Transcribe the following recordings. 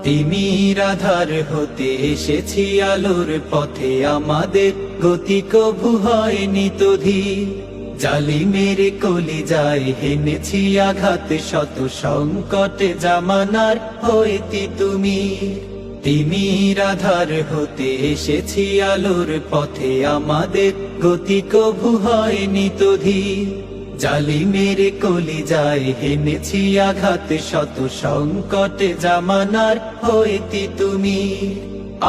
তিমির আধার হতে এসেছি আলোর পথে, আমাদের গতি কভু হয়নি তো ধীর। জালিমের কলিজায় হেনেছি আঘাত, শত সংকটে জামানার হইতি তুমি। তিমির আধার হতে এসেছি আলোর পথে, আমাদের গতি কভু হয়নি তো ধীর। জালিমের কলিজায় হেনেছি আঘাত, শত সংকটে জামানার হইতি তুমি।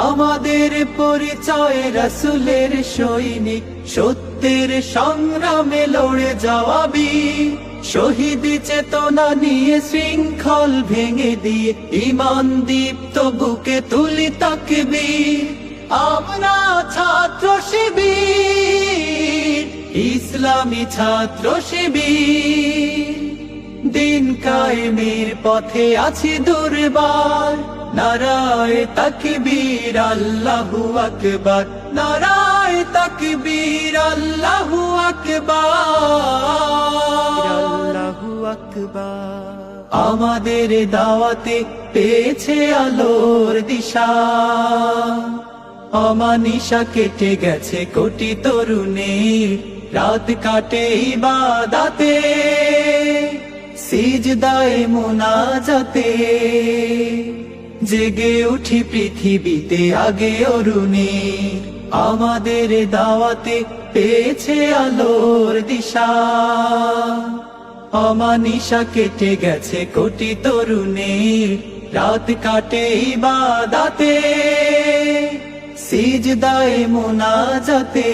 আমাদের পরিচয় রাসূলের সৈনিক, সত্যের সংগ্রামে লড়ে যাওয়া বীর। শহীদ চেতনা নিয়ে শৃঙ্খল ভেঙে দিয়ে, ঈমান দীপ্ত বুকে তুলি তাকবীর। আমরা ছাত্র শিবির, ইসলামী ছাত্র শিবির। দিন কায়েমের পথে আছি দুর্বার, নারায়ে তাকবীর আল্লাহু আকবার, নারায়ে তাকবীর আল্লাহু আকবার, আল্লাহু আকবার। আমাদের দাওয়াতে পেয়েছে আলোর দিশা, অমানিশা কেটে গেছে কোটি তরুণীর। রাত কাটে ইবাদতে, সিজদায়ে মুনাজাতে, জেগে উঠি পৃথিবীতে আগে অরুণী। আমাদের দাওয়াতে পেয়েছে আলোর দিশা, অমানিশা কেটে গেছে কোটি তরুণীর। রাত কাটে ইবাদতে, সিজদায়ে মুনাজাতে,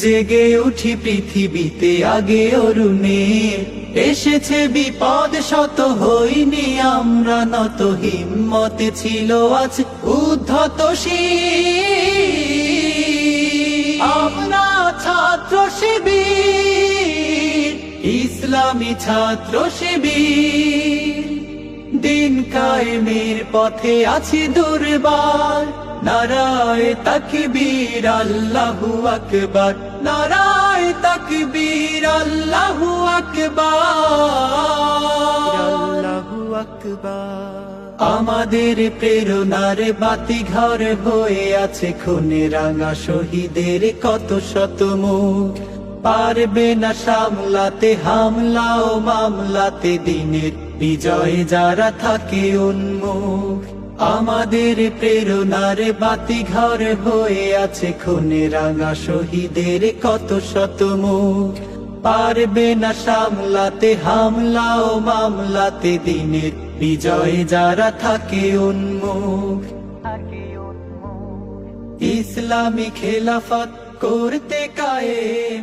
জেগে উঠি পৃথিবীতে আগে অরুণে। এসেছে বিপদ শত, হইনি আমরা নত, হিম্মতে ছিল আজ উদ্ধত শির। আমরা ছাত্র শিবির, ইসলামী ছাত্র শিবির। দিন কায়েমের পথে আছি দুর্বার, নারায়ে তাকবীর আল্লাহু আকবার, নারায়ে তাকবীর আল্লাহু আকবার, আল্লাহু আকবার। আমাদের প্রেরণার বাতি ঘর হয়ে আছে খুনে রাঙা শহীদের কত শত মুখ। পারবে না সামলাতে হামলা ও মামলাতে, দিনের বিজয়ে যারা থাকে উন্মুখ। আমাদের প্রেরণার বাতি ঘর হয়ে আছে খুনে রাঙা শহীদের কত শত মুখ। পারবে না সামলাতে হামলা ও মামলাতে, দিনের বিজয়ে যারা থাকে উন্মুখ। ইসলামী খেলাফত করতে কায়েম